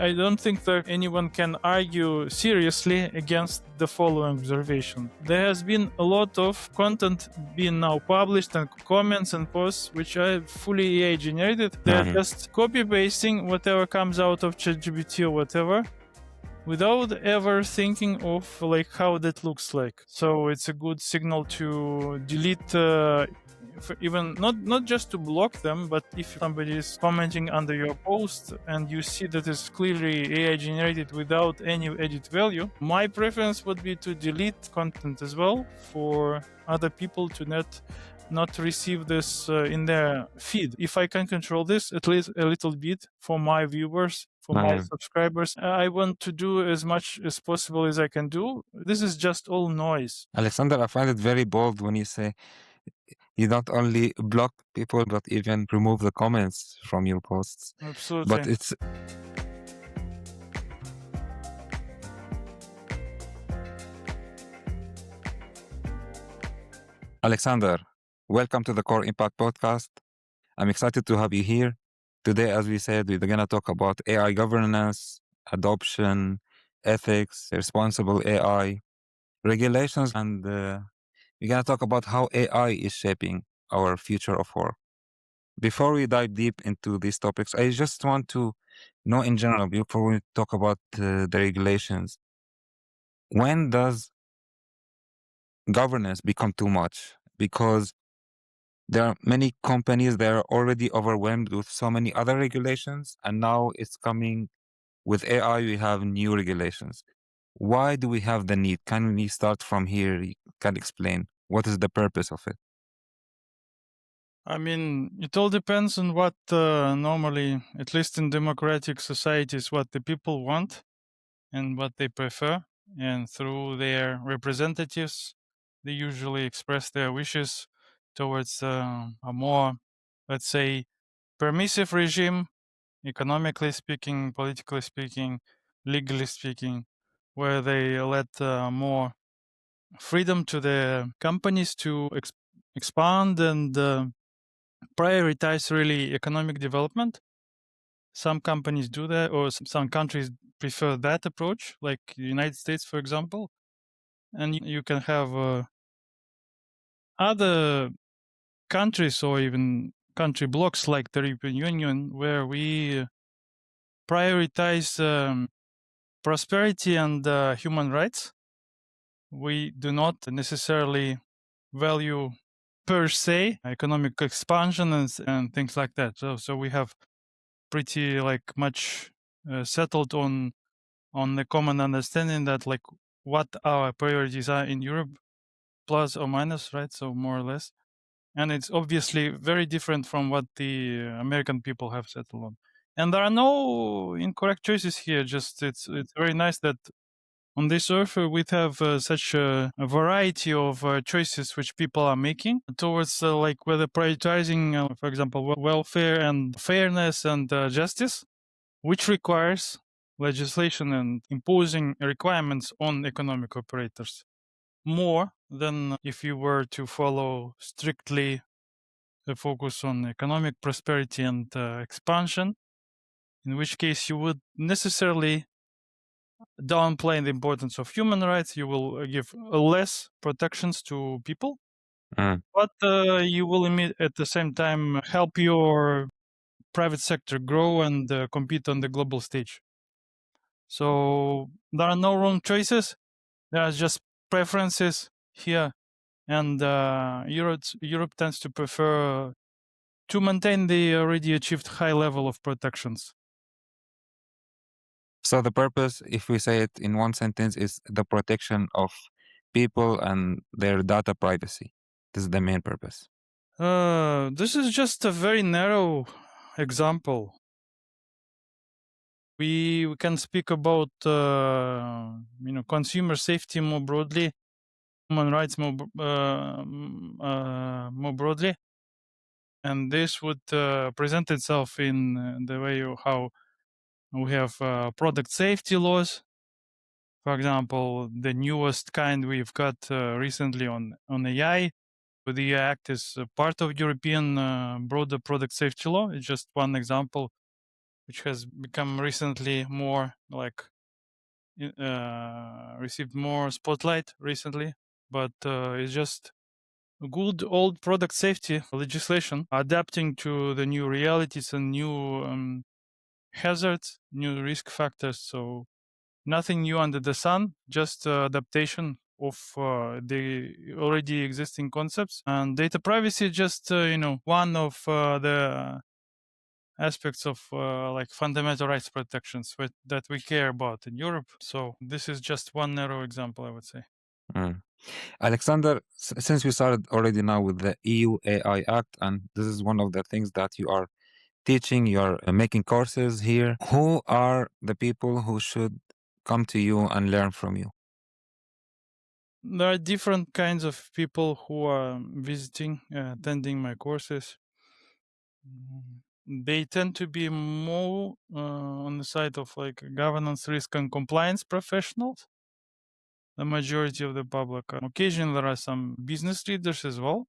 I don't think that anyone can argue seriously against the following observation. There has been a lot of content being now published and comments and posts which are fully AI generated. They're just copy pasting whatever comes out of ChatGPT or whatever, without ever thinking of like how that looks like. So it's a good signal to delete even not just to block them, but if somebody is commenting under your post and you see that it's clearly AI generated without any added value, my preference would be to delete content as well for other people to not receive this in their feed. If I can control this at least a little bit for my viewers, for my subscribers, I want to do as much as possible as I can do. This is just all noise. Aleksandr, I find it very bold when you say you not only block people, but even remove the comments from your posts. Absolutely. But it's... Aleksandr, welcome to the Core Impact Podcast. I'm excited to have you here. Today, as we said, we're going to talk about AI governance, adoption, ethics, responsible AI, regulations, and we're going to talk about how AI is shaping our future of work. Before we dive deep into these topics, I just want to know in general, before we talk about the regulations, when does governance become too much? Because there are many companies that are already overwhelmed with so many other regulations, and now it's coming with AI, we have new regulations. Why do we have the need? Can we start from here? You can explain what is the purpose of it? I mean, it all depends on what normally, at least in democratic societies, what the people want and what they prefer. And through their representatives, they usually express their wishes towards a more, let's say, permissive regime, economically speaking, politically speaking, legally speaking, where they let more freedom to the companies to expand and prioritize really economic development. Some companies do that, or some countries prefer that approach, like the United States, for example. And you can have other countries or even country blocks like the European Union, where we prioritize prosperity and human rights. We do not necessarily value per se economic expansion and things like that. So we have pretty like much settled on the common understanding that like what our priorities are in Europe, plus or minus, right? So more or less, and it's obviously very different from what the American people have settled on. And there are no incorrect choices here. Just it's very nice that on this earth we have such a variety of choices which people are making towards like whether prioritizing, for example, welfare and fairness and justice, which requires legislation and imposing requirements on economic operators more than if you were to follow strictly the focus on economic prosperity and expansion, in which case you would necessarily downplay the importance of human rights. You will give less protections to people, but you will at the same time help your private sector grow and compete on the global stage. So there are no wrong choices. There are just preferences here, and Europe tends to prefer to maintain the already achieved high level of protections. So the purpose, if we say it in one sentence, is the protection of people and their data privacy. This is the main purpose. This is just a very narrow example. We can speak about consumer safety more broadly, human rights more broadly, and this would present itself in the way of how we have product safety laws. For example, the newest kind we've got recently on AI. The Act is part of European broader product safety law. It's just one example. which has become recently more like received more spotlight recently, but it's just good old product safety legislation adapting to the new realities and new hazards, new risk factors. So nothing new under the sun, just adaptation of the already existing concepts. And data privacy is just one of the aspects of like fundamental rights protections that we care about in Europe. So this is just one narrow example, I would say. Alexander, since we started already now with the EU AI Act, and this is one of the things that you are teaching, you're making courses here, who are the people who should come to you and learn from you? There are different kinds of people who are visiting, attending my courses. They tend to be more on the side of like governance, risk, and compliance professionals. The majority of the public. Occasionally, there are some business leaders as well,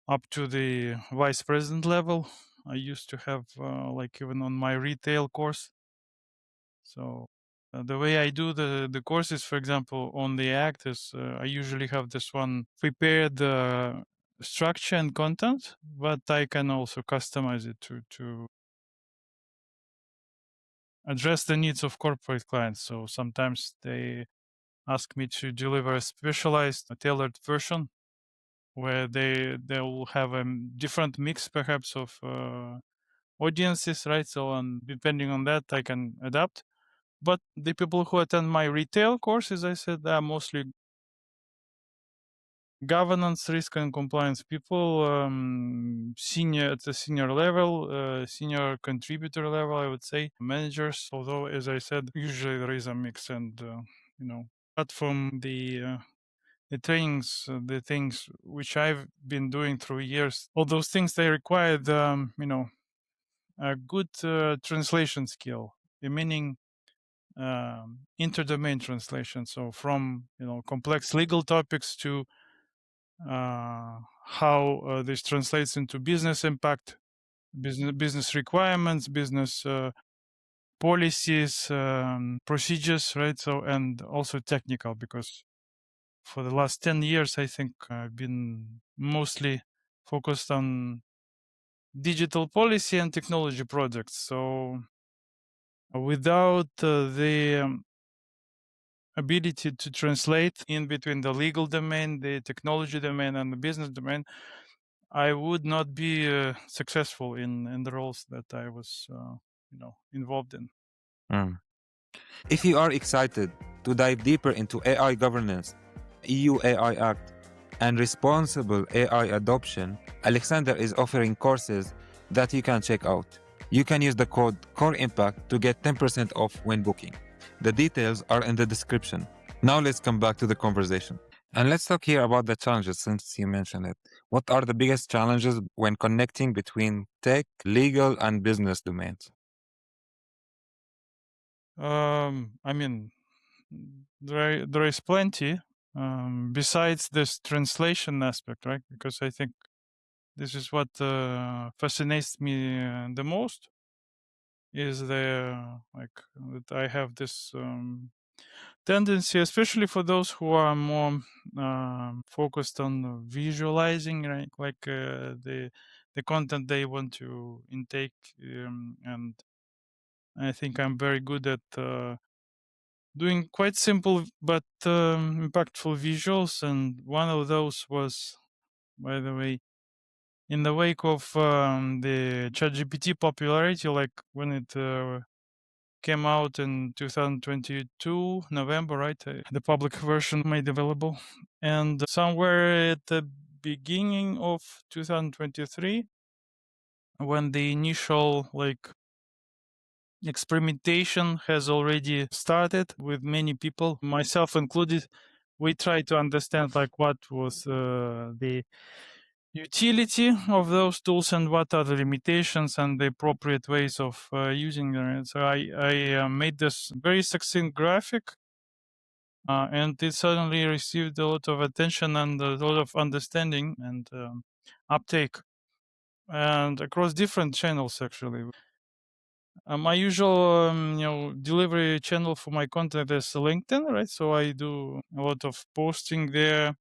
up to the vice president level. I used to have like even on my retail course. So the way I do the courses, for example, on the Act is I usually have this one prepared structure and content, but I can also customize it to address the needs of corporate clients. So sometimes they ask me to deliver a specialized, tailored version where they will have a different mix, perhaps, of audiences, right? So, depending on that, I can adapt. But the people who attend my retail course, as I said, are mostly governance, risk, and compliance people, senior at the senior level, senior contributor level, I would say, managers. Although, as I said, usually there is a mix, and apart from the trainings, the things which I've been doing through years, all those things they required, a good translation skill, meaning interdomain translation. So from complex legal topics to how this translates into business impact, business requirements, business policies, procedures, right? So and also technical, because for the last 10 years, I think I've been mostly focused on digital policy and technology projects. So without the ability to translate in between the legal domain, the technology domain, and the business domain, I would not be successful in the roles that I was, involved in. Mm. If you are excited to dive deeper into AI governance, EU AI Act, and responsible AI adoption, Alexander is offering courses that you can check out. You can use the code COREIMPACT to get 10% off when booking. The details are in the description. Now let's come back to the conversation. And let's talk here about the challenges since you mentioned it. What are the biggest challenges when connecting between tech, legal, and business domains? I mean, there is plenty besides this translation aspect, right? Because I think this is what fascinates me the most, is the like that I have this tendency, especially for those who are more focused on visualizing, right? Like the content they want to intake, and I think I'm very good at doing quite simple but impactful visuals. And one of those was, by the way, in the wake of the ChatGPT popularity, like when it came out in 2022 November, right? The public version made available, and somewhere at the beginning of 2023, when the initial like experimentation has already started with many people, myself included, we tried to understand like what was the utility of those tools and what are the limitations and the appropriate ways of using them. So I made this very succinct graphic, and it suddenly received a lot of attention and a lot of understanding and uptake, and across different channels actually. My usual, delivery channel for my content is LinkedIn, right? So I do a lot of posting there,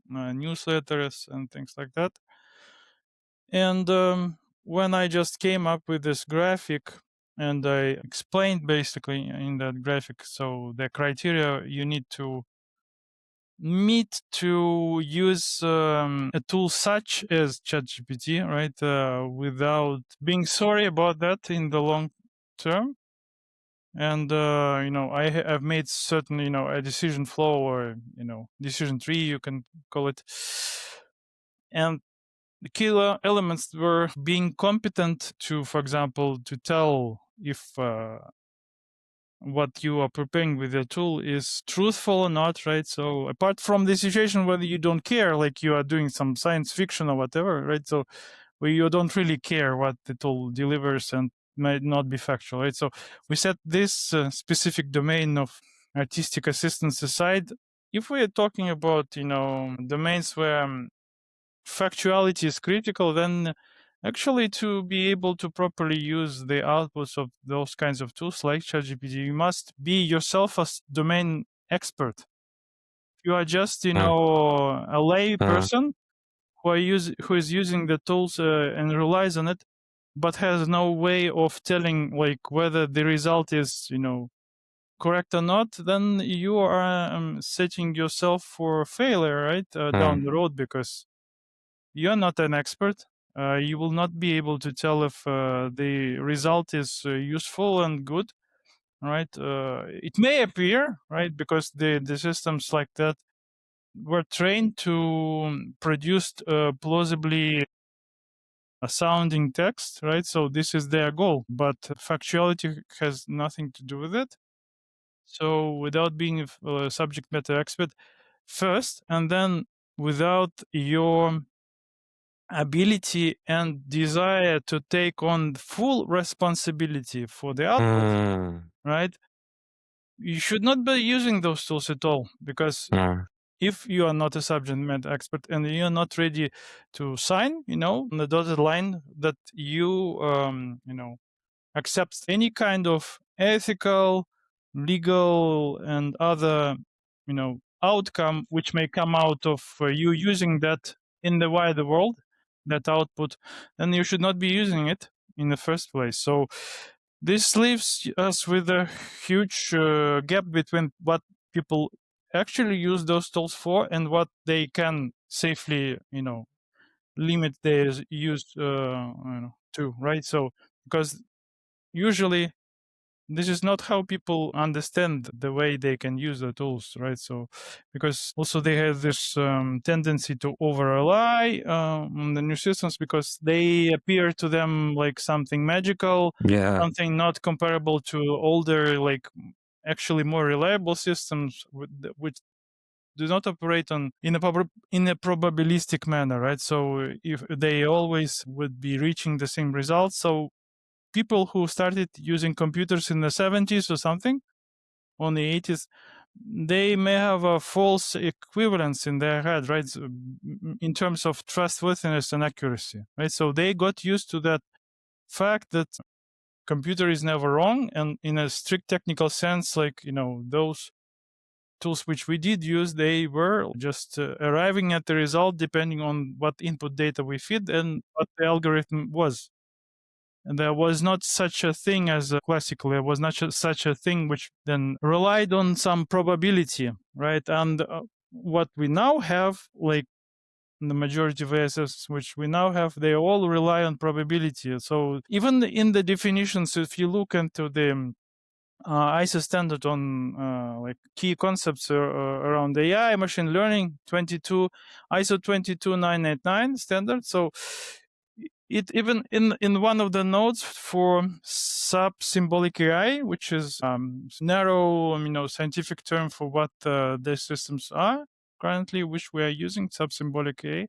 newsletters and things like that. And when I just came up with this graphic, and I explained basically in that graphic, so the criteria you need to meet to use a tool such as ChatGPT, right? Without being sorry about that in the long term. And I've made certain, a decision flow, or decision tree, you can call it. And the key elements were being competent to, for example, to tell if what you are preparing with the tool is truthful or not, right? So apart from the situation whether you don't care, like you are doing some science fiction or whatever, right? So where you don't really care what the tool delivers and might not be factual, right? So we set this specific domain of artistic assistance aside. If we are talking about, domains where factuality is critical, then actually to be able to properly use the outputs of those kinds of tools like ChatGPT, you must be yourself a domain expert. If you are just, a lay person who is using the tools and relies on it, but has no way of telling like whether the result is, correct or not, then you are setting yourself for failure, right, down the road, because you're not an expert. You will not be able to tell if the result is useful and good, right? It may appear, right, because the systems like that were trained to produce plausibly sounding text, right? So this is their goal, but factuality has nothing to do with it. So without being a subject matter expert first, and then without your ability and desire to take on full responsibility for the output, right? You should not be using those tools at all, because if you are not a subject matter expert and you're not ready to sign, on the dotted line that you, accept any kind of ethical, legal, and other, outcome which may come out of you using that in the wider world, that output, then you should not be using it in the first place. So this leaves us with a huge gap between what people actually use those tools for and what they can safely, limit their use to, right? So because usually this is not how people understand the way they can use the tools, right? So because also they have this tendency to over rely on the new systems because they appear to them like something magical, something not comparable to older, like actually more reliable systems which do not operate in a probabilistic manner, right? So if they always would be reaching the same results. So people who started using computers in the 70s or something, on the 80s, they may have a false equivalence in their head, right? So, in terms of trustworthiness and accuracy, right? So they got used to that fact that computer is never wrong. And in a strict technical sense, like, those tools which we did use, they were just arriving at the result depending on what input data we feed and what the algorithm was. And there was not such a thing as classically, there was not such a thing which then relied on some probability, right? And what we now have, like the majority of ASS which we now have, they all rely on probability. So even in the definitions, if you look into the ISO standard on like key concepts around AI, machine learning, 22 ISO 22989 standard. So it even in one of the notes for sub-symbolic AI, which is narrow, scientific term for what the systems are currently, which we are using, sub-symbolic AI.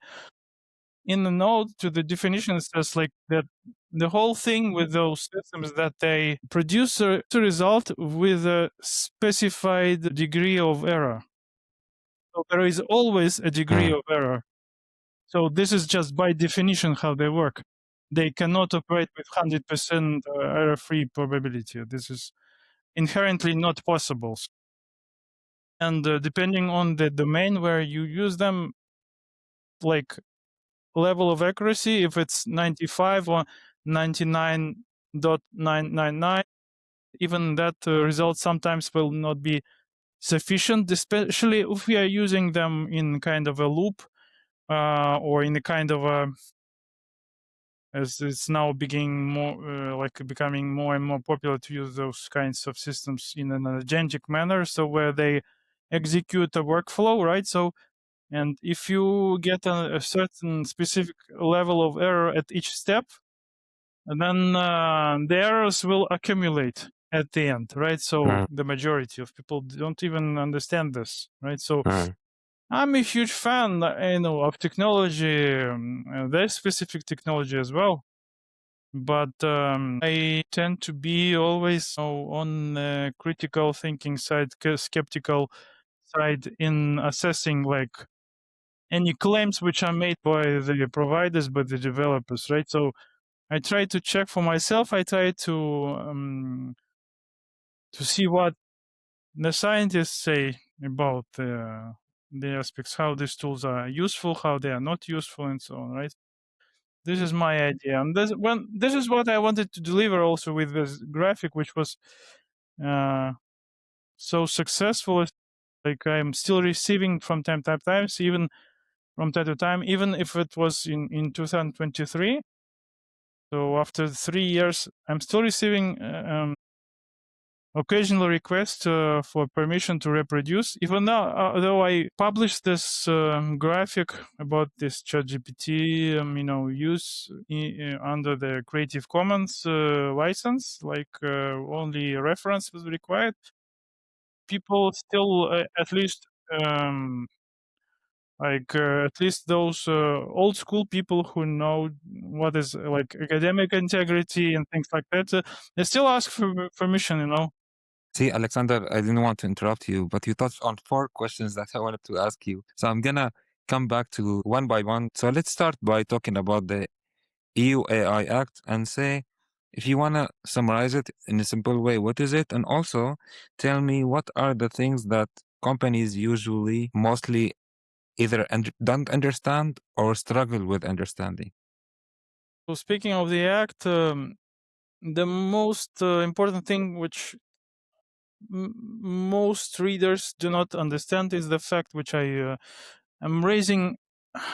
In the note to the definition, it says like that the whole thing with those systems that they produce a result with a specified degree of error. So there is always a degree of error. So this is just by definition how they work. they cannot operate with 100% error-free probability. This is inherently not possible. And depending on the domain where you use them, like level of accuracy, if it's 95 or 99.999, even that result sometimes will not be sufficient, especially if we are using them in kind of a loop or in a kind of a, as it's now beginning more like becoming more and more popular to use those kinds of systems in an agentic manner, so where they execute a workflow, right? So, and if you get a certain specific level of error at each step, then the errors will accumulate at the end, right? So the majority of people don't even understand this, right? So I'm a huge fan, of technology, very specific technology as well. But I tend to be always on the critical thinking side, skeptical side in assessing like any claims which are made by the providers, by the developers, right? So I try to check for myself. I try to see what the scientists say about the aspects, how these tools are useful, how they are not useful, and so on, right? This is my idea, and this is what I wanted to deliver also with this graphic, which was uh, so successful. Like I'm still receiving from time to time, even from time to time, even if it was in 2023. So after 3 years, I'm still receiving occasional requests for permission to reproduce. Even now, though I published this graphic about this ChatGPT, use under the Creative Commons license, like only reference was required. People still, at least, at least those old school people who know what is like academic integrity and things like that, they still ask for permission. See, Alexander, I didn't want to interrupt you, but you touched on 4 questions that I wanted to ask you. So I'm gonna come back to one by one. So let's start by talking about the EU AI Act and say, if you wanna summarize it in a simple way, what is it? And also tell me what are the things that companies usually mostly either don't understand or struggle with understanding. So speaking of the act, the most important thing which most readers do not understand is the fact which I am raising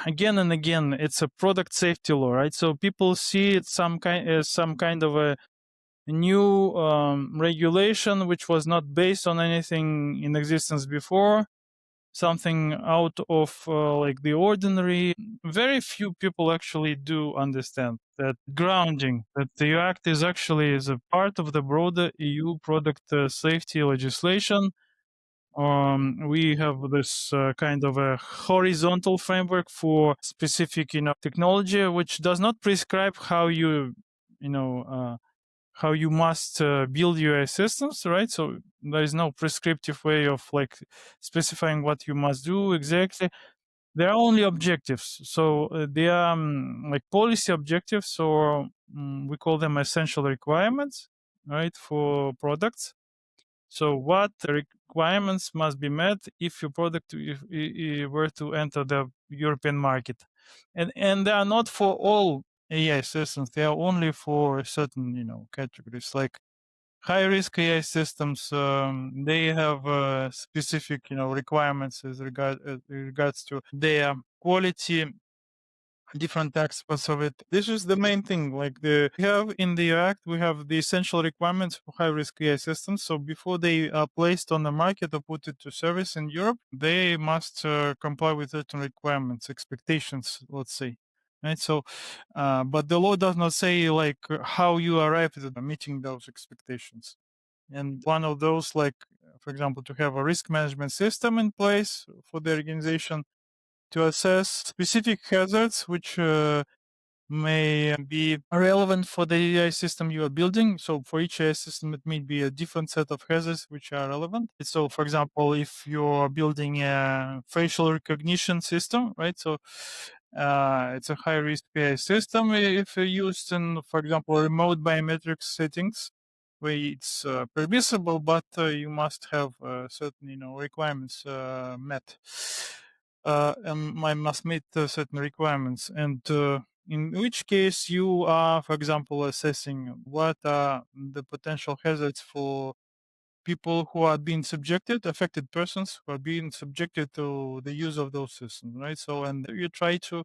again and again. It's a product safety law, right? So people see it some kind of a new regulation which was not based on anything in existence before, something out of like the ordinary. Very few people actually do understand that grounding, that the act is actually is a part of the broader EU product safety legislation. We have this kind of a horizontal framework for specific, technology, which does not prescribe how you must build your systems, right? So there is no prescriptive way of like specifying what you must do exactly. There are only objectives. So they are like policy objectives, or we call them essential requirements, right, for products. So what requirements must be met if your product were to enter the European market? And they are not for all AI systems. They are only for certain, categories, like high risk AI systems. They have specific, requirements as regards to their quality, different aspects of it. This is the main thing. Like we have in the act, we have the essential requirements for high risk AI systems. So before they are placed on the market or put it to service in Europe, they must comply with certain requirements, expectations, let's say. Right. So, but the law does not say like how you arrive at meeting those expectations. And one of those, like, for example, to have a risk management system in place for the organization to assess specific hazards which may be relevant for the AI system you are building. So for each AI system, it may be a different set of hazards which are relevant. So for example, if you're building a facial recognition system, right? So It's a high risk AI system if used in, for example, remote biometrics settings, where it's permissible, but you must have certain, requirements met. And I must meet certain requirements, and in which case you are, for example, assessing what are the potential hazards for people who are being subjected, affected persons who are being subjected to the use of those systems, right? So, and you try to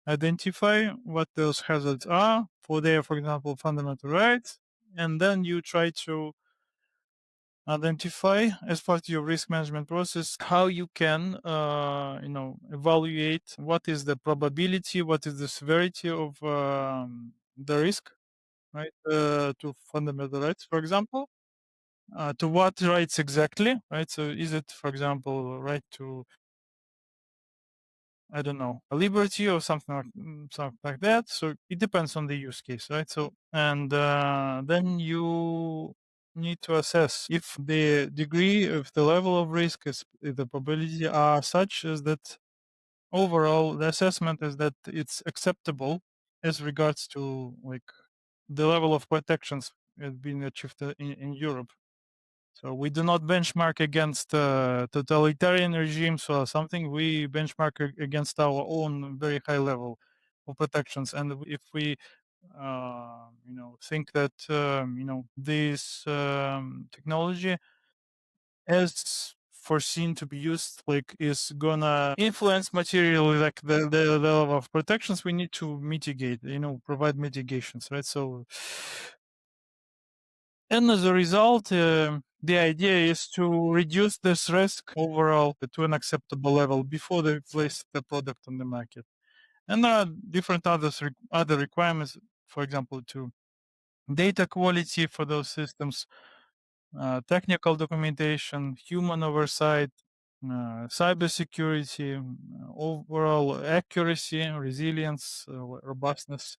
identify what those hazards are for their, for example, fundamental rights, and then you try to identify as part of your risk management process how you can evaluate what is the probability, what is the severity of the risk, right, to fundamental rights, for example, to what rights exactly, right? So is it, for example, right to, I don't know, a liberty or something like that. So it depends on the use case, right? So, and then you need to assess if the degree, if the level of risk is, if the probability are such as that overall the assessment is that it's acceptable as regards to like the level of protections being achieved in Europe. So we do not benchmark against totalitarian regimes or something. We benchmark against our own very high level of protections. And if we, think that this technology as foreseen to be used, like is gonna influence materially like the level of protections, we need to mitigate, provide mitigations, right? So and as a result, the idea is to reduce this risk overall to an acceptable level before they place the product on the market. And there are different other requirements, for example, to data quality for those systems, technical documentation, human oversight, cybersecurity, overall accuracy, resilience, robustness,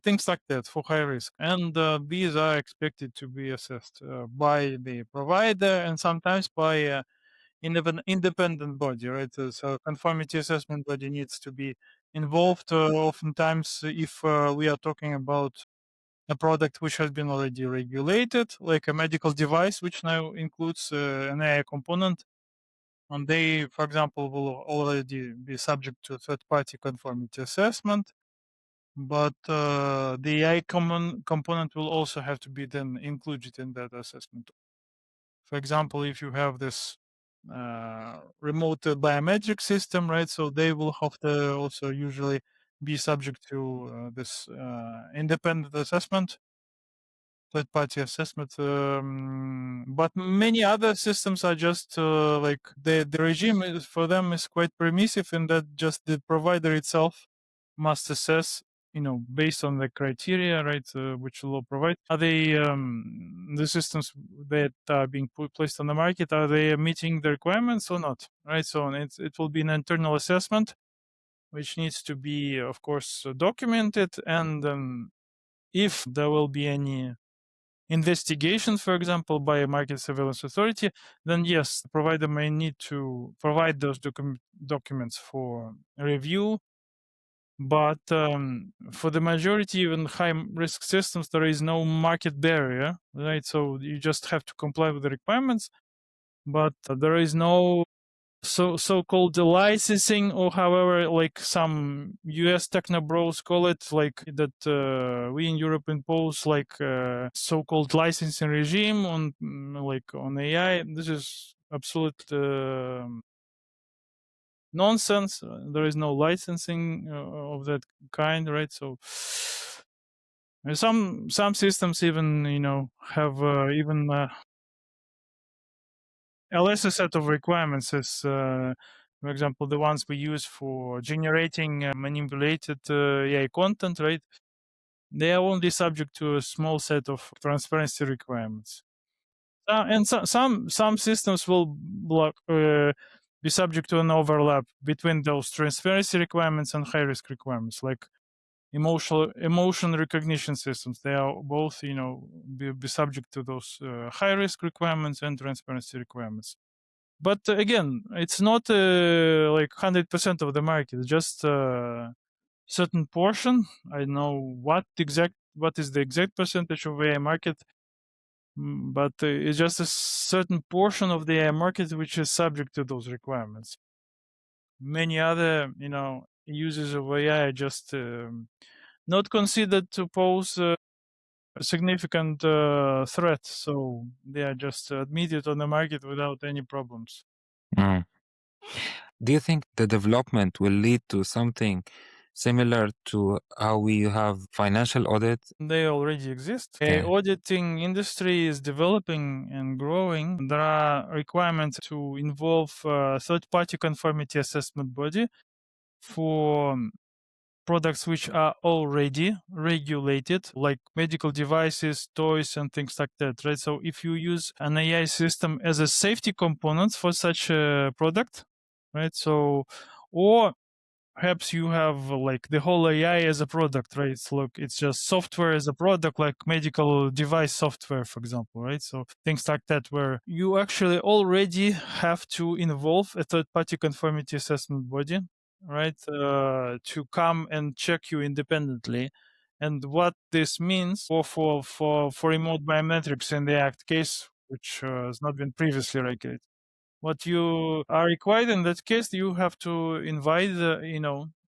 things like that for high risk. And these are expected to be assessed by the provider and sometimes by independent body, right? So conformity assessment body needs to be involved. Oftentimes, if we are talking about a product which has been already regulated, like a medical device, which now includes an AI component, and they, for example, will already be subject to third-party conformity assessment. But the AI component will also have to be then included in that assessment. For example, if you have this remote biometric system, right? So they will have to also usually be subject to this independent assessment, third party assessment. But many other systems are just like the regime is, for them is quite permissive in that just the provider itself must assess, based on the criteria, right, which law provides. Are they the systems that are being placed on the market? Are they meeting the requirements or not? Right. So it will be an internal assessment, which needs to be, of course, documented. And if there will be any investigations, for example, by a market surveillance authority, then yes, the provider may need to provide those documents for review. But for the majority, even high risk systems, there is no market barrier, right? So you just have to comply with the requirements, but there is no so-called licensing, or however, like some US techno bros call it, like that we in Europe impose like so-called licensing regime on like on AI. This is absolute nonsense. There is no licensing of that kind, right? So some systems even have even a lesser set of requirements as, for example, the ones we use for generating manipulated AI content, right? They are only subject to a small set of transparency requirements. And some systems will be subject to an overlap between those transparency requirements and high risk requirements, like emotion recognition systems. They are both, be subject to those high risk requirements and transparency requirements. But again, it's not like 100% of the market, just certain portion. I know what is the exact percentage of AI market, but it's just a certain portion of the AI market which is subject to those requirements. Many other, uses of AI are just not considered to pose a significant threat, so they are just admitted on the market without any problems. Mm. Do you think the development will lead to something similar to how we have financial audit? They already exist. Okay. Auditing industry is developing and growing. There are requirements to involve third-party conformity assessment body for products which are already regulated, like medical devices, toys, and things like that, right? So if you use an AI system as a safety component for such a product, right? So, or perhaps you have like the whole AI as a product, right? It's just software as a product, like medical device software, for example, right? So things like that, where you actually already have to involve a third-party conformity assessment body, right, to come and check you independently. And what this means for remote biometrics in the Act case, which has not been previously regulated. What you are required in that case, you have to invite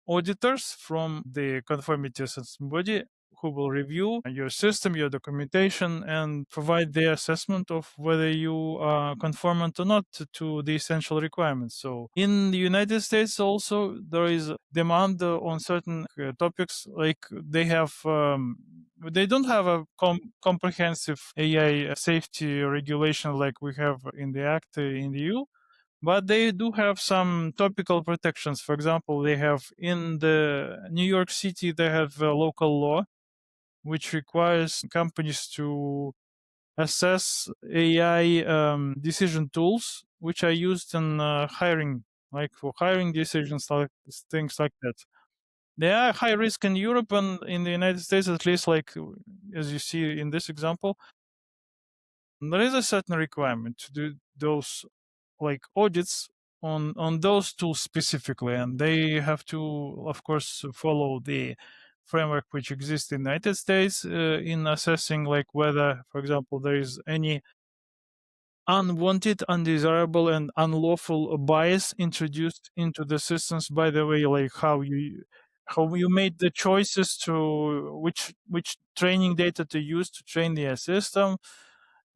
auditors from the conformity assessment body who will review your system, your documentation, and provide their assessment of whether you are conformant or not to the essential requirements. So in the United States also there is demand on certain topics, like they don't have a comprehensive AI safety regulation like we have in the Act in the EU, but they do have some topical protections. For example, they have in the New York City, they have a local law which requires companies to assess AI decision tools which are used in hiring, like for hiring decisions, like things like that. They are high risk in Europe and in the United States, at least, like as you see in this example. There is a certain requirement to do those like audits on those tools specifically, and they have to, of course, follow the framework which exists in the United States in assessing like whether, for example, there is any unwanted, undesirable, and unlawful bias introduced into the systems. By the way, like how you made the choices to which training data to use to train the system,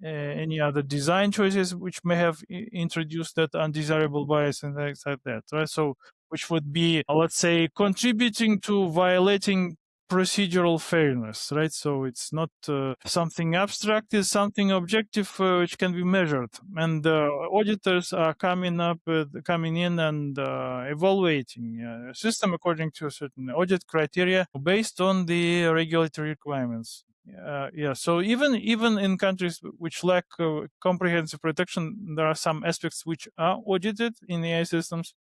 any other design choices which may have introduced that undesirable bias and things like that, right? So which would be, let's say, contributing to violating procedural fairness, right? So it's not something abstract, it's something objective which can be measured. And auditors are coming in and evaluating a system according to a certain audit criteria based on the regulatory requirements. Yeah. So even in countries which lack comprehensive protection, there are some aspects which are audited in AI systems.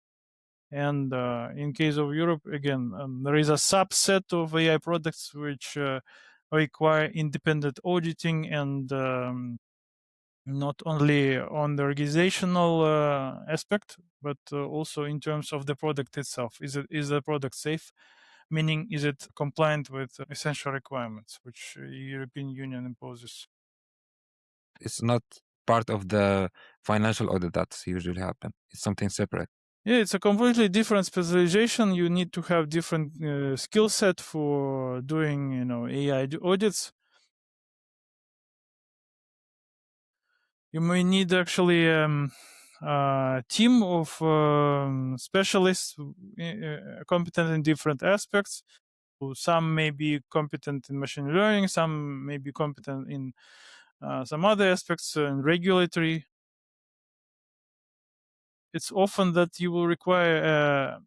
And in case of Europe, again, there is a subset of AI products which require independent auditing, and not only on the organizational aspect, but also in terms of the product itself. Is the product safe? Meaning, is it compliant with essential requirements which European Union imposes? It's not part of the financial audit that's usually happen. It's something separate. Yeah, it's a completely different specialization. You need to have different skill set for doing, AI audits. You may need actually a team of specialists competent in different aspects. Some may be competent in machine learning, some may be competent in some other aspects in regulatory. It's often that you will require a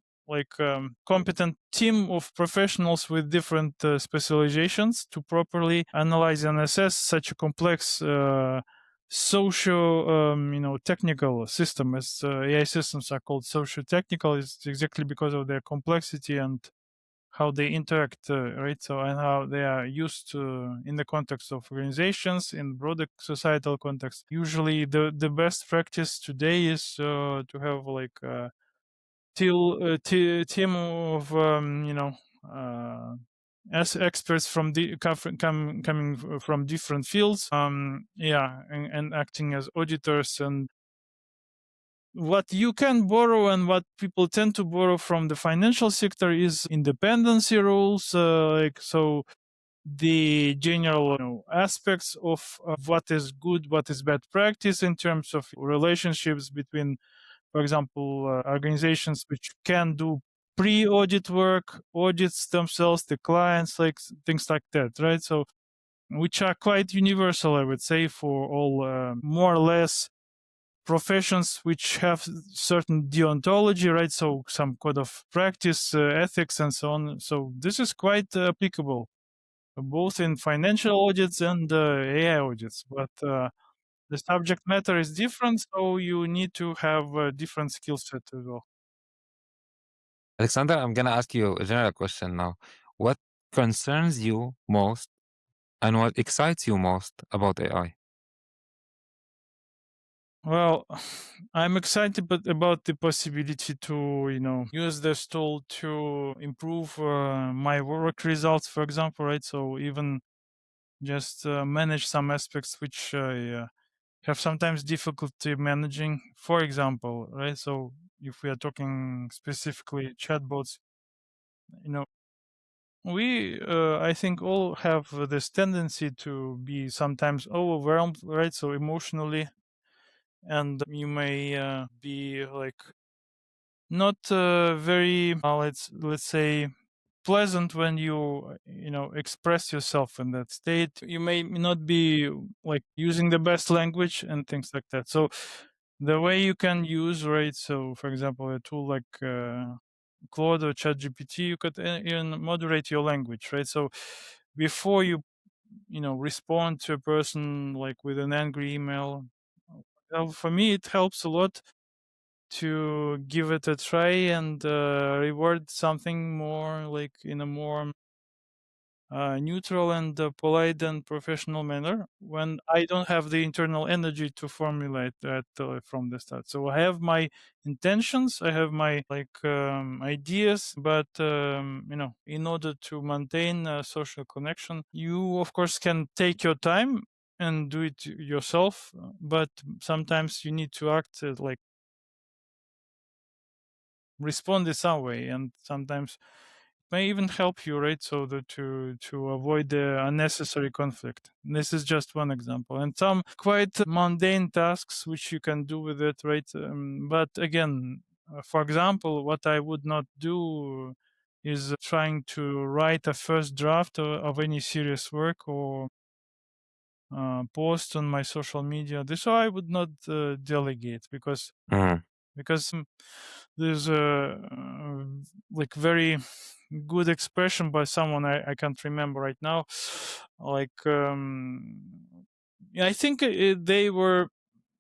competent team of professionals with different specializations to properly analyze and assess such a complex socio-technical system. As AI systems are called socio-technical, it's exactly because of their complexity and how they interact, right? So, and how they are used to in the context of organizations, in broader societal context. Usually, the best practice today is to have like a team of as experts from the coming from different fields, and acting as auditors. And what you can borrow and what people tend to borrow from the financial sector is independency rules, like so the general aspects of what is good, what is bad practice in terms of relationships between, for example, organizations which can do pre-audit work, audits themselves, the clients, like things like that, right? So, which are quite universal, I would say, for all more or less professions which have certain deontology, right? So, some code of practice, ethics, and so on. So, this is quite applicable both in financial audits and AI audits, but the subject matter is different, so you need to have a different skill set as well. Alexander, I'm gonna ask you a general question now. What concerns you most and what excites you most about AI? Well, I'm excited about the possibility to, use this tool to improve my work results, for example, right? So even just manage some aspects which I have sometimes difficulty managing. For example, right? So if we are talking specifically chatbots, you know, we I think all have this tendency to be sometimes overwhelmed, right? So emotionally, and you may be like not very let's say pleasant when you express yourself in that state. You may not be like using the best language and things like that. So the way you can use, right, so for example a tool like Claude or ChatGPT, you could even moderate your language, right? So before you respond to a person like with an angry email, for me it helps a lot to give it a try and reward something more like in a more neutral and polite and professional manner when I don't have the internal energy to formulate that from the start. So I have my intentions, I have my like ideas, but in order to maintain a social connection, you of course can take your time and do it yourself, but sometimes you need to act like respond in some way, and sometimes it may even help you, right? So that to avoid the unnecessary conflict. This is just one example, and some quite mundane tasks which you can do with it, right? But again, for example, what I would not do is trying to write a first draft of any serious work or post on my social media. This I would not delegate Mhm. because there's a like very good expression by someone I can't remember right now. Like yeah, I think they were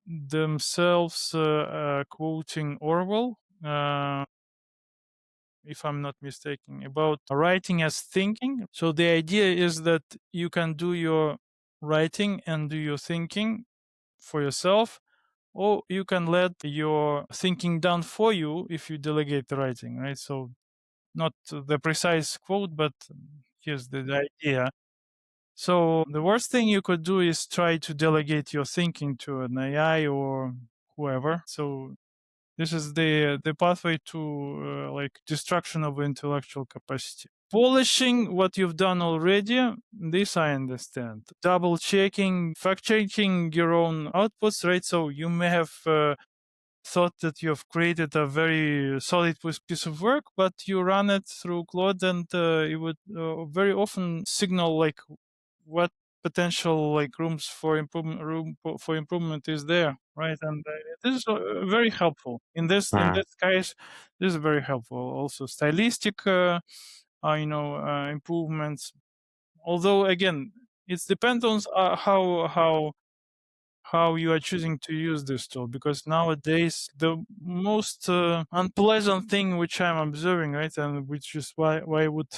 themselves quoting Orwell, if I'm not mistaken, about writing as thinking. So the idea is that you can do your writing and do your thinking for yourself, or you can let your thinking done for you if you delegate the writing, right? So not the precise quote, but here's the idea. So the worst thing you could do is try to delegate your thinking to an AI or whoever. So this is the pathway to like destruction of intellectual capacity. Polishing what you've done already, this I understand. Double checking, fact checking your own outputs, right? So you may have thought that you've created a very solid piece of work, but you run it through Claude, and it would very often signal like what potential like for improvement is there, right? And this is very helpful in Mhm. this case. This is very helpful. Also, stylistic, improvements. Although again, it depends on how you are choosing to use this tool, because nowadays the most unpleasant thing which I'm observing, right, and which is why I would,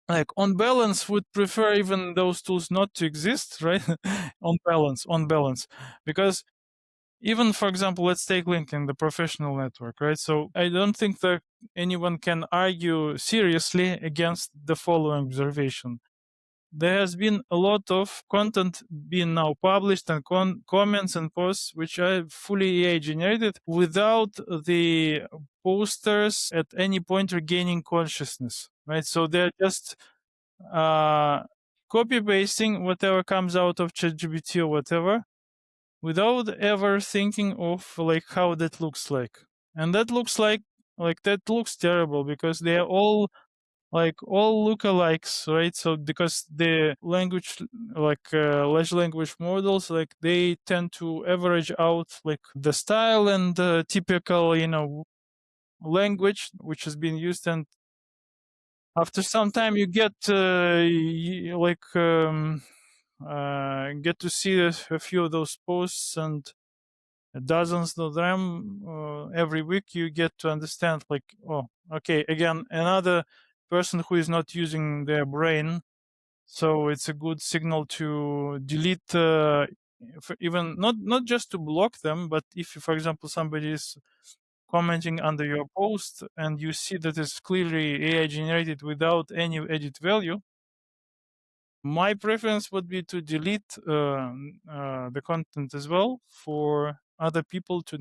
like, on balance, would prefer even those tools not to exist, right? on balance, because even, for example, let's take LinkedIn, the professional network, right? So I don't think that anyone can argue seriously against the following observation. There has been a lot of content being now published and comments and posts which are fully AI generated without the posters at any point regaining consciousness, right? So they're just copy pasting whatever comes out of ChatGPT or whatever, without ever thinking of like how that looks like. And that looks like that looks terrible, because they are all lookalikes, right? So because the language, large language models, like they tend to average out like the style and the typical, language which has been used, and after some time you get get to see a few of those posts, and dozens of them every week. You get to understand, like, oh, okay, again, another person who is not using their brain. So it's a good signal to delete, even not just to block them, but if, for example, somebody is commenting under your post and you see that it's clearly AI generated without any edit value, my preference would be to delete the content as well, for other people to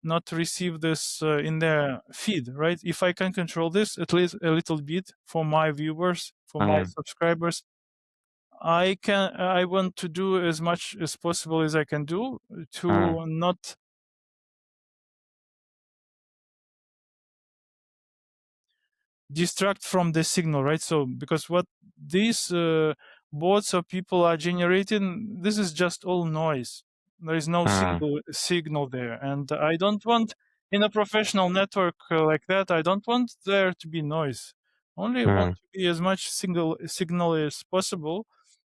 not receive this in their feed, right? If I can control this at least a little bit for my viewers, for my subscribers, I want to do as much as possible as I can do to not distract from the signal, right? So because what these bots or people are generating, this is just all noise. There is no single signal there, and I don't want, in a professional network like that, I don't want there to be noise. Only want to be as much single signal as possible.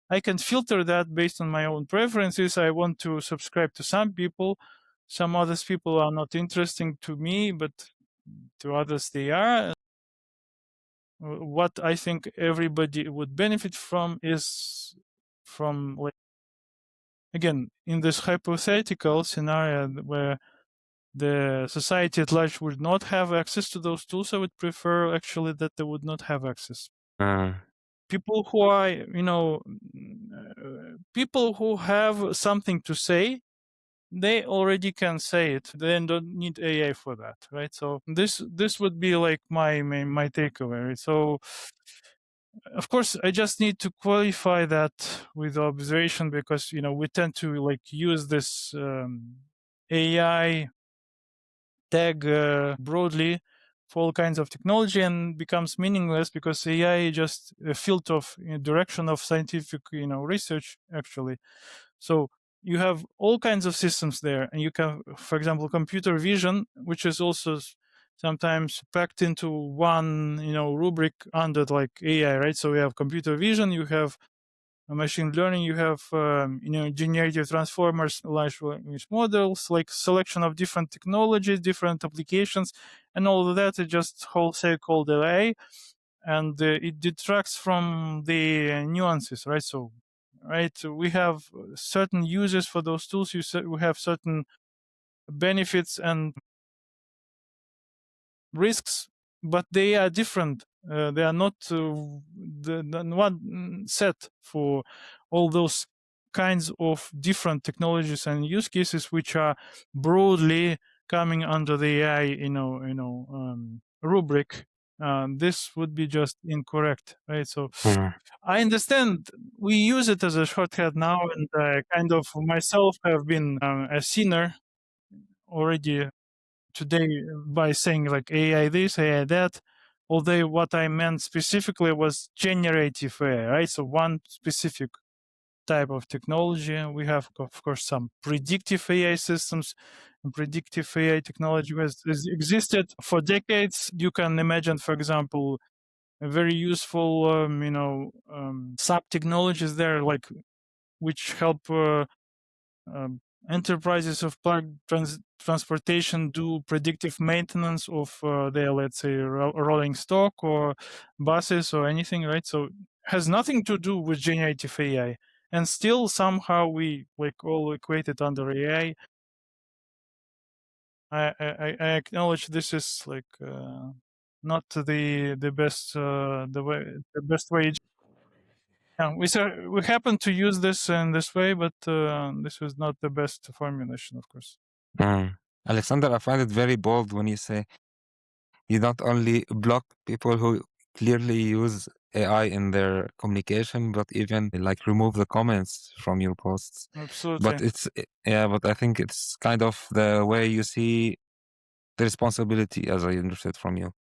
I can filter that based on my own preferences. I want to subscribe to some people. Some others people are not interesting to me, but to others they are. What I think everybody would benefit from is from, like, again, in this hypothetical scenario where the society at large would not have access to those tools, I would prefer actually that they would not have access. People who are, people who have something to say, they already can say it. They don't need AI for that, right? So this would be like my takeaway. Right? So of course, I just need to qualify that with observation, because we tend to like use this AI tag broadly for all kinds of technology, and becomes meaningless because AI is just a field of direction of scientific research actually. So you have all kinds of systems there, and you can, for example, computer vision, which is also sometimes packed into one rubric under like AI, right? So you have computer vision, you have machine learning, you have generative transformers, large language models, like selection of different technologies, different applications, and all of that is just wholesale called AI, and it detracts from the nuances, right? So, right, we have certain uses for those tools. We have certain benefits and risks, but they are different. They are not the one set for all those kinds of different technologies and use cases, which are broadly coming under the AI, rubric. This would be just incorrect, right? So I understand we use it as a shortcut now, and kind of myself have been a sinner already today by saying like AI this, AI that. Although what I meant specifically was generative AI, right? So one specific type of technology. We have, of course, some predictive AI systems. And predictive AI technology has existed for decades. You can imagine, for example, a very useful, sub technologies there, like which help enterprises of transportation do predictive maintenance of their, let's say, rolling stock or buses or anything, right? So has nothing to do with generative AI, and still somehow we like all equate it under AI. I acknowledge this is like not the best the best way. Yeah, we happen to use this in this way, but this was not the best formulation, of course. Alexander, I find it very bold when you say you not only block people who clearly use AI in their communication, but even like remove the comments from your posts. Absolutely. But I think it's kind of the way you see the responsibility, as I understood from you.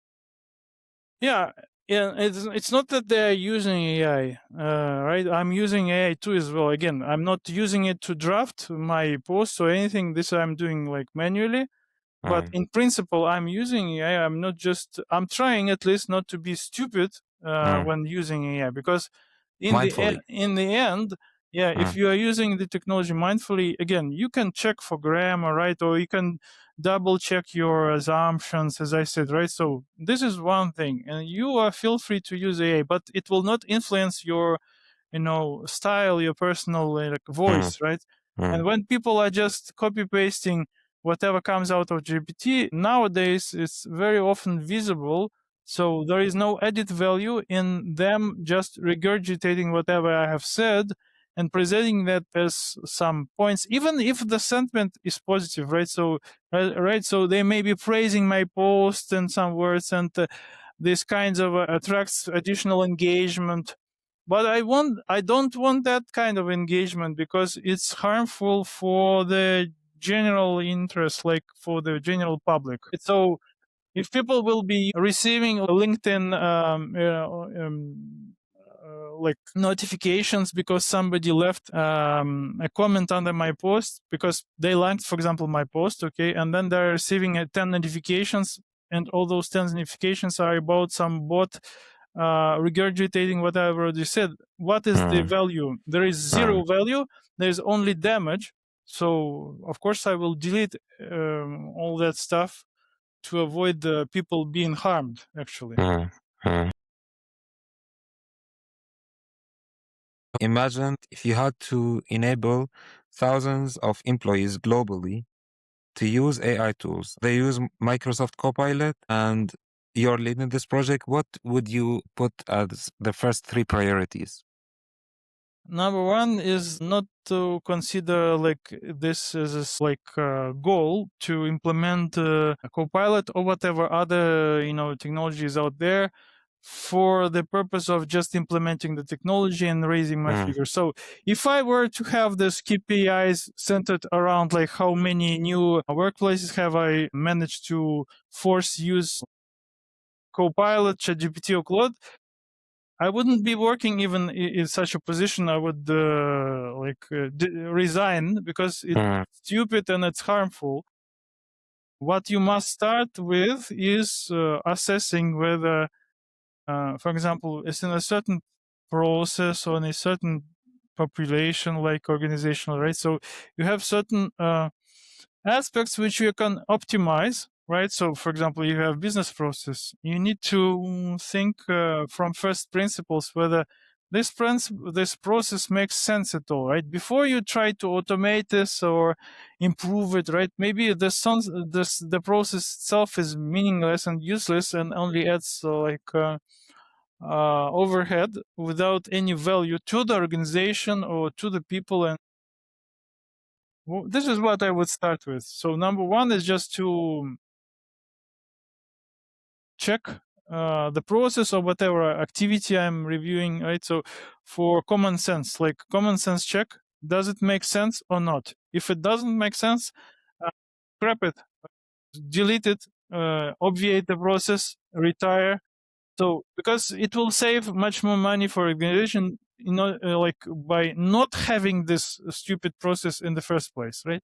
Yeah, it's not that they're using AI, right? I'm using AI too as well. Again, I'm not using it to draft my posts or anything. This I'm doing like manually. But in principle, I'm using AI. I'm trying at least not to be stupid when using AI, because Mindfully. in the end, yeah, if you are using the technology mindfully, again, you can check for grammar, right? Or you can double check your assumptions, as I said, right? So this is one thing, and you are feel free to use AI, but it will not influence your style, your personal like voice, right? And when people are just copy pasting whatever comes out of GPT nowadays, it's very often visible. So there is no added value in them just regurgitating whatever I have said and presenting that as some points, even if the sentiment is positive, right? So right, so they may be praising my post and some words, and this kinds of attracts additional engagement. But I don't want that kind of engagement, because it's harmful for the general interest, like for the general public. So if people will be receiving LinkedIn like notifications because somebody left a comment under my post because they liked, for example, my post, okay, and then they're receiving 10 notifications, and all those 10 notifications are about some bot regurgitating what I already said. What is the value? There is zero value. There is only damage. So of course I will delete all that stuff to avoid the people being harmed, actually. Imagine if you had to enable thousands of employees globally to use AI tools. They use Microsoft Copilot, and you're leading this project. What would you put as the first 3 priorities? Number one is not to consider like this as like goal to implement a Copilot or whatever other technologies out there for the purpose of just implementing the technology and raising my figures. So if I were to have this KPIs centered around like how many new workplaces have I managed to force use Copilot, ChatGPT, or Claude, I wouldn't be working even in such a position. I would resign, because it's stupid and it's harmful. What you must start with is assessing whether, for example, it's in a certain process or in a certain population, like organizational, right? So you have certain aspects which you can optimize, right? So for example, you have business process. You need to think from first principles whether this process makes sense at all, right? Before you try to automate this or improve it, right? Maybe the process itself is meaningless and useless and only adds overhead without any value to the organization or to the people. And this is what I would start with. So number one is just to check the process or whatever activity I'm reviewing, right? So for common sense, like common sense check, does it make sense or not? If it doesn't make sense, scrap it, delete it, obviate the process, retire. So because it will save much more money for organization, like by not having this stupid process in the first place, right?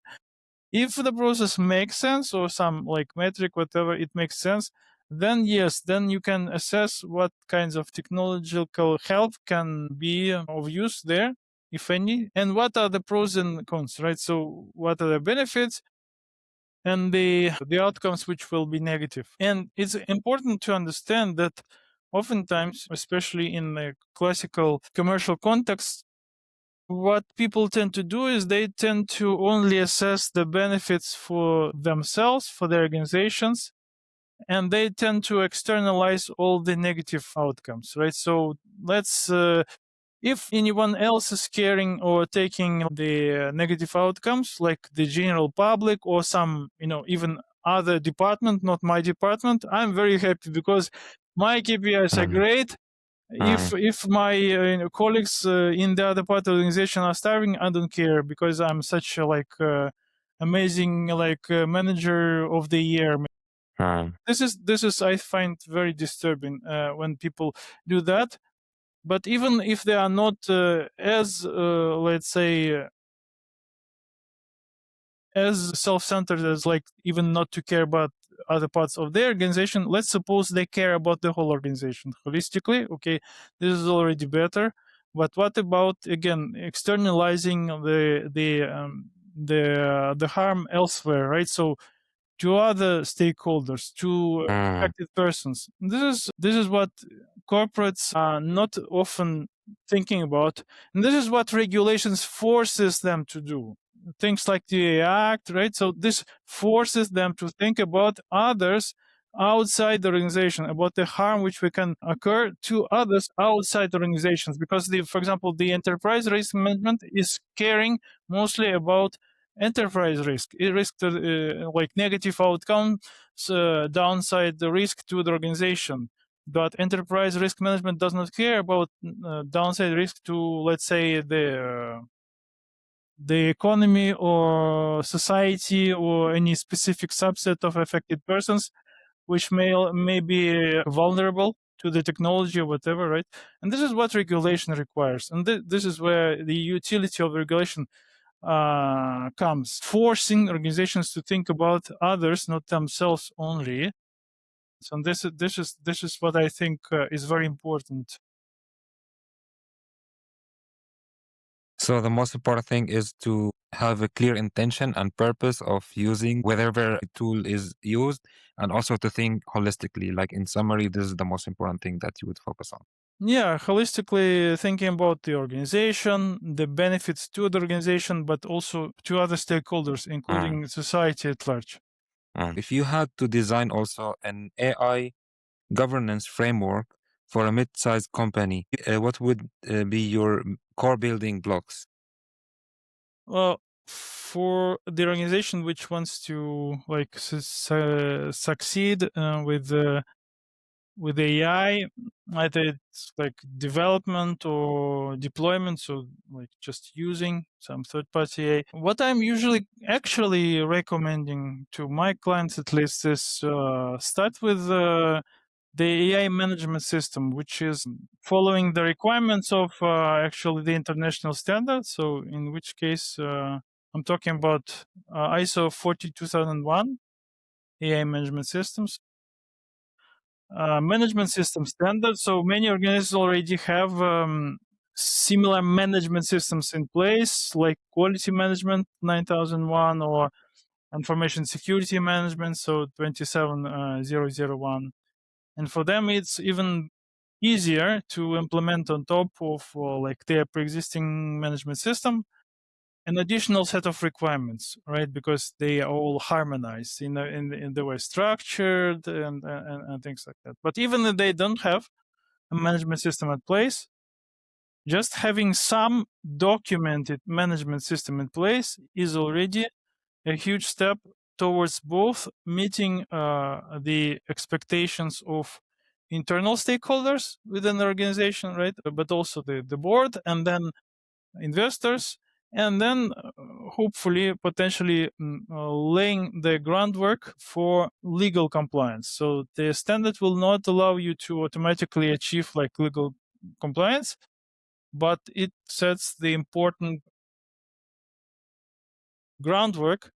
If the process makes sense or some like metric, whatever, it makes sense, then yes, then you can assess what kinds of technological help can be of use there. if any, and what are the pros and cons, right? So what are the benefits and the outcomes which will be negative. And it's important to understand that oftentimes, especially in the classical commercial context, what people tend to do is they tend to only assess the benefits for themselves, for their organizations, and they tend to externalize all the negative outcomes, right? So let's if anyone else is caring or taking the negative outcomes, like the general public or some, even other department, not my department, I'm very happy because my KPIs are great. If my colleagues in the other part of the organization are starving, I don't care because I'm such a amazing manager of the year. This is I find very disturbing when people do that. But even if they are not as let's say as self-centered as even not to care about other parts of their organization, let's suppose they care about the whole organization holistically. Okay, this is already better. But what about again externalizing the harm elsewhere, right? So to other stakeholders, to affected persons. This is what corporates are not often thinking about, and this is what regulations forces them to do. Things like the AI Act, right? So this forces them to think about others outside the organization, about the harm which we can occur to others outside the organizations. Because for example, the enterprise risk management is caring mostly about enterprise risk. It risks like negative outcomes, downside the risk to the organization. But enterprise risk management does not care about downside risk to, let's say, the economy or society or any specific subset of affected persons, which may be vulnerable to the technology or whatever, right? And this is what regulation requires. And this is where the utility of regulation comes, forcing organizations to think about others, not themselves only. So this is what I think is very important. So the most important thing is to have a clear intention and purpose of using whatever tool is used, and also to think holistically. Like in summary, this is the most important thing that you would focus on. Yeah, holistically thinking about the organization, the benefits to the organization, but also to other stakeholders, including society at large. If you had to design also an AI governance framework for a mid-sized company, what would be your core building blocks? Well, for the organization which wants to succeed with AI, either it's like development or deployment, so like just using some third-party AI. What I'm usually actually recommending to my clients, at least, is start with the AI management system, which is following the requirements of actually the international standards. So in which case, I'm talking about ISO 42001 AI management systems. Management system standards. So many organizations already have similar management systems in place, like quality management 9001 or information security management, so 27001. And for them, it's even easier to implement on top of like their pre-existing management system an additional set of requirements, right? Because they are all harmonized in the way structured and things like that. But even if they don't have a management system in place, just having some documented management system in place is already a huge step towards both meeting the expectations of internal stakeholders within the organization, right? But also the board, and then investors, and then hopefully potentially laying the groundwork for legal compliance. So the standard will not allow you to automatically achieve like legal compliance, but it sets the important groundwork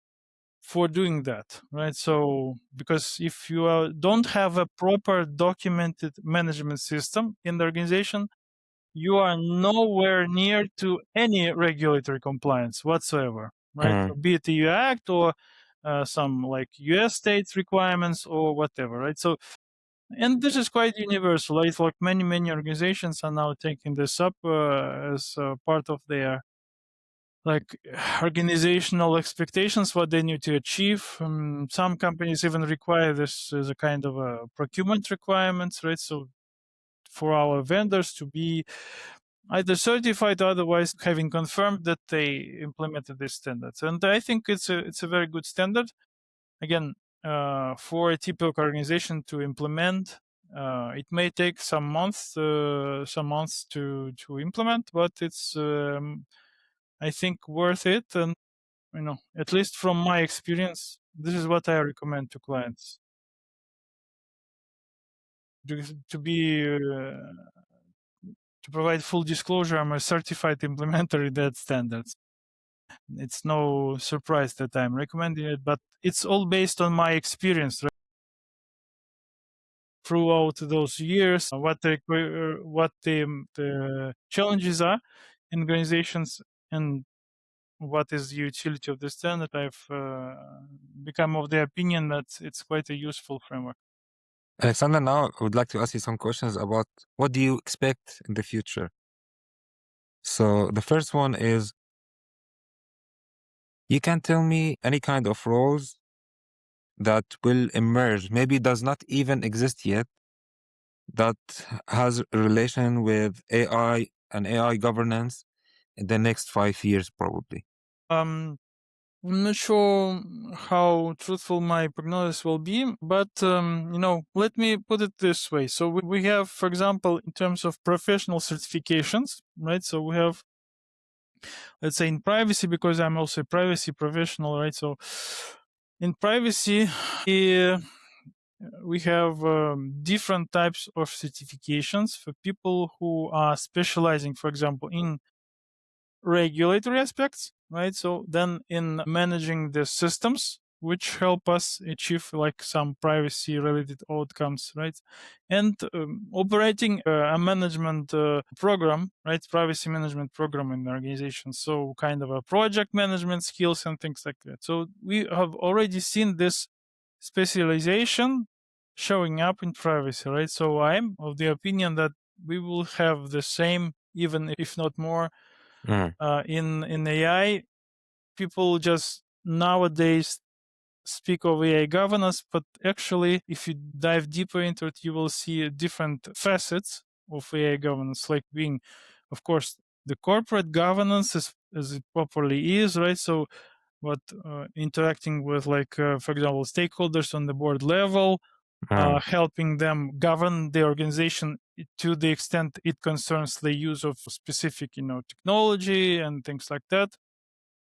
for doing that, right? So because if you don't have a proper documented management system in the organization, you are nowhere near to any regulatory compliance whatsoever, right? So be it the EU Act or some like US states requirements or whatever, right? So, and this is quite universal. Right? Like many organizations are now taking this up as part of their like organizational expectations, what they need to achieve. Some companies even require this as a kind of a procurement requirements, right? So for our vendors to be either certified or otherwise having confirmed that they implemented these standards. And I think it's a very good standard. Again, for a typical organization to implement, it may take some months to implement, but it's I think worth it. And at least from my experience, this is what I recommend to clients to be to provide full disclosure. I'm a certified implementer in that standards. It's no surprise that I'm recommending it, but it's all based on my experience, right? Throughout those years, what the challenges are in organizations and what is the utility of the standard. I've become of the opinion that it's quite a useful framework. Alexander, now I would like to ask you some questions about what do you expect in the future? So the first one is, you can tell me any kind of roles that will emerge, maybe does not even exist yet, that has a relation with AI and AI governance in the next 5 years, probably. I'm not sure how truthful my prognosis will be, but let me put it this way. So we have, for example, in terms of professional certifications, right? So we have, let's say, in privacy, because I'm also a privacy professional, right? So in privacy, we have different types of certifications for people who are specializing, for example, in regulatory aspects, right? So then in managing the systems which help us achieve like some privacy related outcomes, right? And operating a management program, right? Privacy management program in the organization. So kind of a project management skills and things like that. So we have already seen this specialization showing up in privacy, right? So I'm of the opinion that we will have the same, even if not more, in AI. People just nowadays speak of AI governance, but actually, if you dive deeper into it, you will see different facets of AI governance, like being, of course, the corporate governance as it properly is, right? So, what interacting with, like, for example, stakeholders on the board level, helping them govern the organization to the extent it concerns the use of specific, technology and things like that.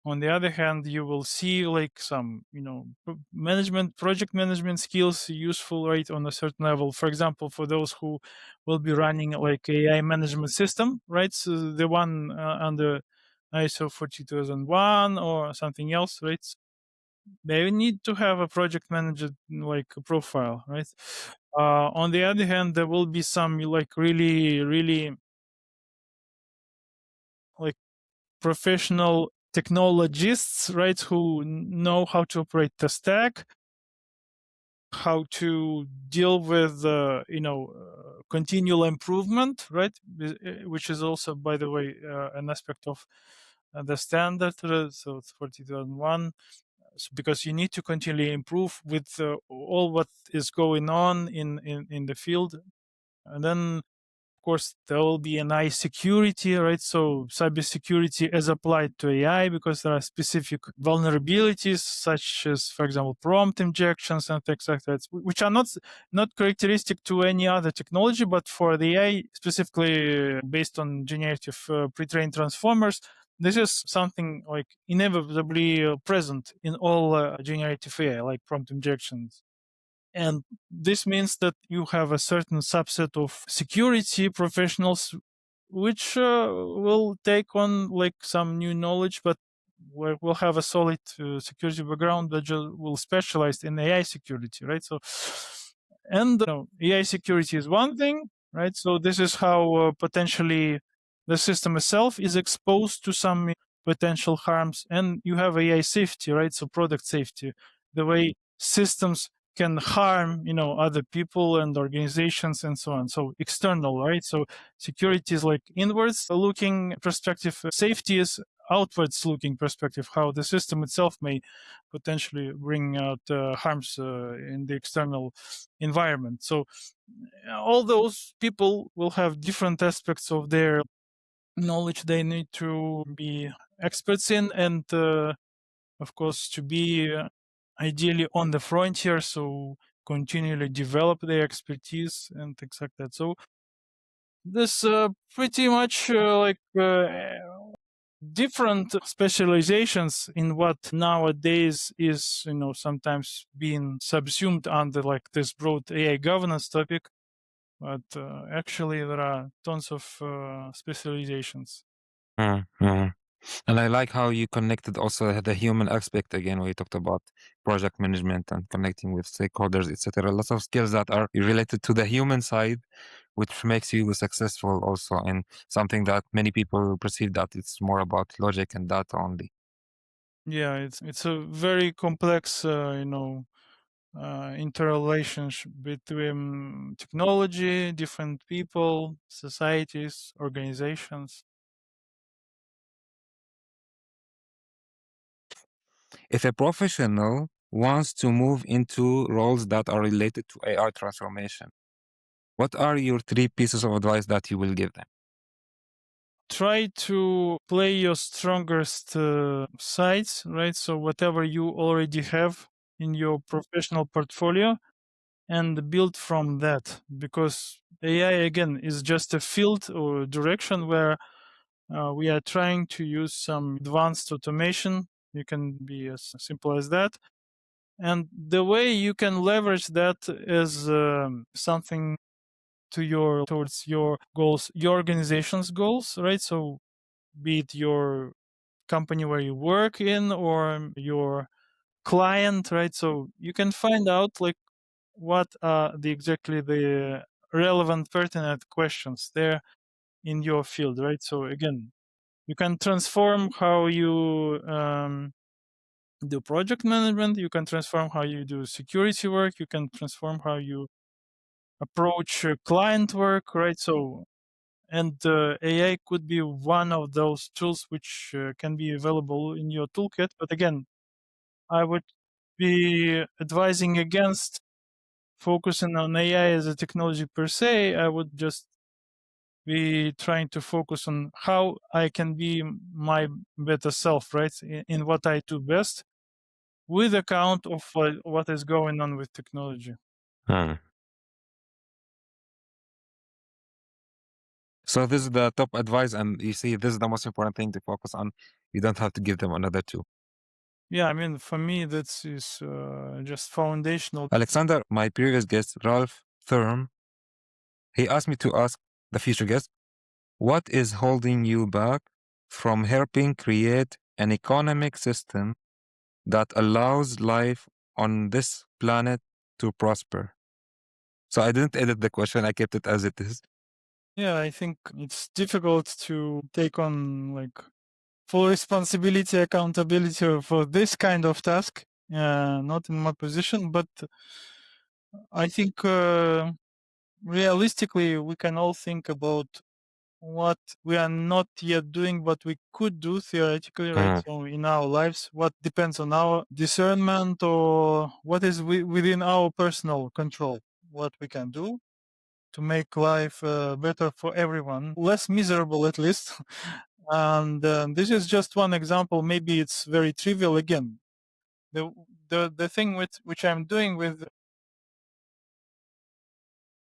On the other hand, you will see like some, project management skills useful, right, on a certain level. For example, for those who will be running like AI management system, right? So the one under ISO 42001 or something else, right? They need to have a project manager like profile, right? On the other hand, there will be some like really like professional technologists, right, who know how to operate the stack, how to deal with continual improvement, right, which is also, by the way, an aspect of the standard. So it's 42001. Because you need to continually improve with all what is going on in the field. And then, of course, there will be an AI security, right? So cybersecurity as applied to AI, because there are specific vulnerabilities, such as, for example, prompt injections and things like that, which are not characteristic to any other technology, but for the AI, specifically based on generative pre-trained transformers, this is something like inevitably present in all generative AI, like prompt injections. And this means that you have a certain subset of security professionals which will take on like some new knowledge, but will have a solid security background that will specialize in AI security, right? So, and AI security is one thing, right? So this is how potentially the system itself is exposed to some potential harms, and you have AI safety, right? So product safety, the way systems can harm, other people and organizations and so on. So external, right? So security is like inwards looking perspective. Safety is outwards looking perspective, how the system itself may potentially bring out harms in the external environment. So all those people will have different aspects of their knowledge they need to be experts in, and of course to be ideally on the frontier, so continually develop their expertise and things like that. So this pretty much different specializations in what nowadays is sometimes being subsumed under like this broad AI governance topic, but actually there are tons of specializations. Mm. And I like how you connected also the human aspect again, where you talked about project management and connecting with stakeholders, etc. Lots of skills that are related to the human side, which makes you successful also in something that many people perceive that it's more about logic and data only. Yeah, it's a very complex interrelationship between technology, different people, societies, organizations. If a professional wants to move into roles that are related to AI transformation, what are your 3 pieces of advice that you will give them? Try to play your strongest sides, right? So whatever you already have in your professional portfolio, and build from that, because AI again is just a field or direction where we are trying to use some advanced automation. You can be as simple as that, and the way you can leverage that is something towards your goals, your organization's goals, right? So be it your company where you work in or your client, right? So you can find out like what are the relevant pertinent questions there in your field, right? So again, you can transform how you do project management, you can transform how you do security work, you can transform how you approach client work, right? So and AI could be one of those tools which can be available in your toolkit. But again, I would be advising against focusing on AI as a technology per se. I would just be trying to focus on how I can be my better self, right? In what I do best, with account of what is going on with technology. Hmm. So this is the top advice, and you see, this is the most important thing to focus on. You don't have to give them another 2. Yeah, I mean, for me, that is just foundational. Alexander, my previous guest, Ralph Thurm, he asked me to ask the future guest, what is holding you back from helping create an economic system that allows life on this planet to prosper? So I didn't edit the question, I kept it as it is. Yeah, I think it's difficult to take on like full responsibility, accountability for this kind of task. Not in my position, but I think realistically, we can all think about what we are not yet doing, but we could do theoretically, right? So in our lives, what depends on our discernment or what is within our personal control, what we can do to make life better for everyone, less miserable at least. And this is just one example. Maybe it's very trivial. Again, the thing with which I'm doing with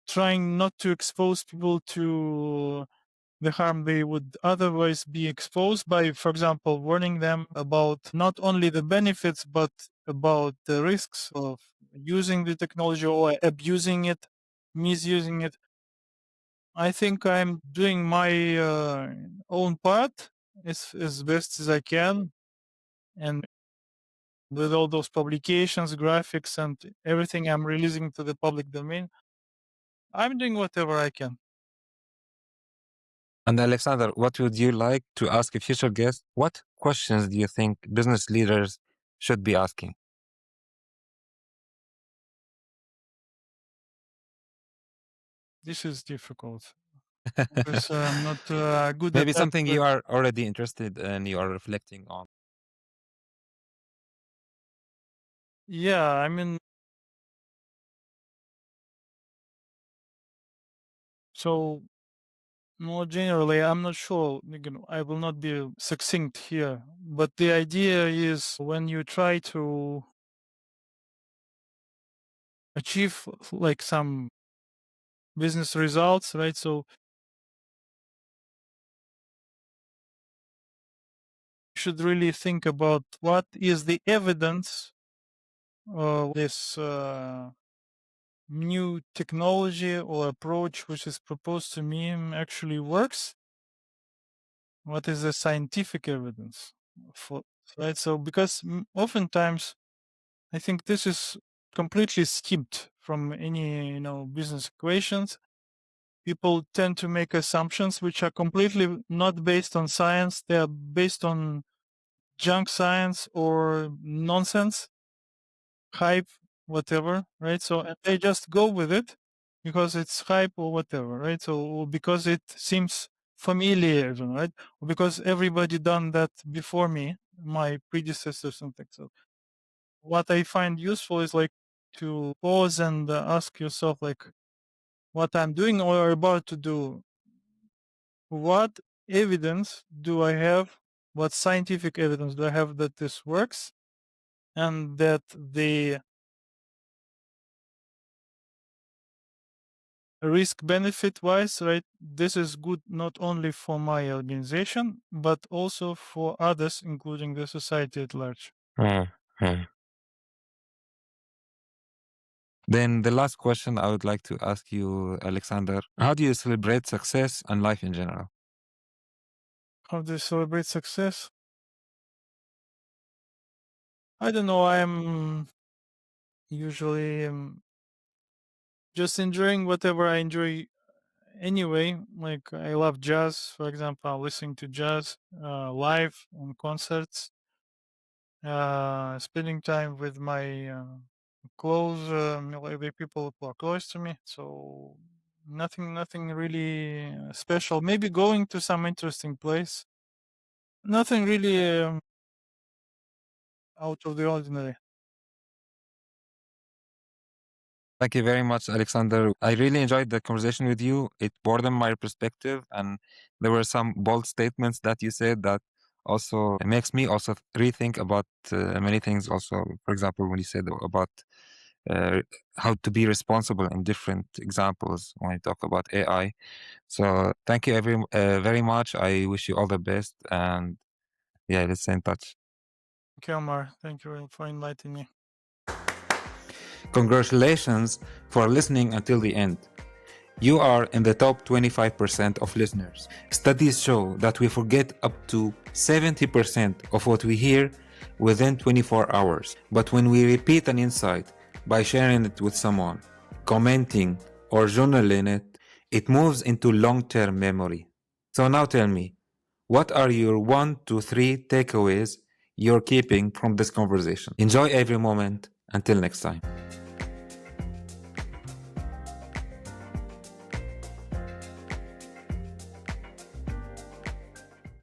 trying not to expose people to the harm they would otherwise be exposed by, for example, warning them about not only the benefits but about the risks of using the technology or abusing it, misusing it. I think I'm doing my own part as best as I can, and with all those publications, graphics, and everything I'm releasing to the public domain, I'm doing whatever I can. And Alexander, what would you like to ask a future guest? What questions do you think business leaders should be asking? This is difficult because I'm not good at Maybe that. something you are already interested in, you are reflecting on. Yeah, I mean, so more generally, I'm not sure. I will not be succinct here, but the idea is when you try to achieve like some business results, right? So you should really think about what is the evidence of this new technology or approach which is proposed to me actually works. What is the scientific evidence for, right? So because oftentimes I think this is completely skipped from any business equations. People tend to make assumptions which are completely not based on science. They are based on junk science or nonsense, hype, whatever, right? So and they just go with it because it's hype or whatever, right? So or because it seems familiar, even, right? Or because everybody done that before me, my predecessors, something. So what I find useful is like to pause and ask yourself, like, what I'm doing or about to do, what evidence do I have? What scientific evidence do I have that this works and that the risk benefit wise, right? This is good not only for my organization, but also for others, including the society at large. Then the last question I would like to ask you, Alexander, how do you celebrate success and life in general? How do you celebrate success? I don't know. I'm usually just enjoying whatever I enjoy anyway. Like I love jazz, for example. I'm listening to jazz live on concerts. Spending time with my close like the people who are close to me. So nothing really special. Maybe going to some interesting place. Nothing really out of the ordinary. Thank you very much, Alexander. I really enjoyed the conversation with you. It broadened my perspective, and there were some bold statements that you said that also makes me also rethink about many things. Also, for example, when you said about uh, how to be responsible in different examples when you talk about AI. So thank you very much. I wish you all the best, and yeah, let's stay in touch. Thank you, Omar. Thank you for inviting me. Congratulations for listening until the end. You are in the top 25% of listeners. Studies show that we forget up to 70% of what we hear within 24 hours. But when we repeat an insight by sharing it with someone, commenting, or journaling it, it moves into long-term memory. So now tell me, what are your 1 to 3 takeaways you're keeping from this conversation? Enjoy every moment. Until next time.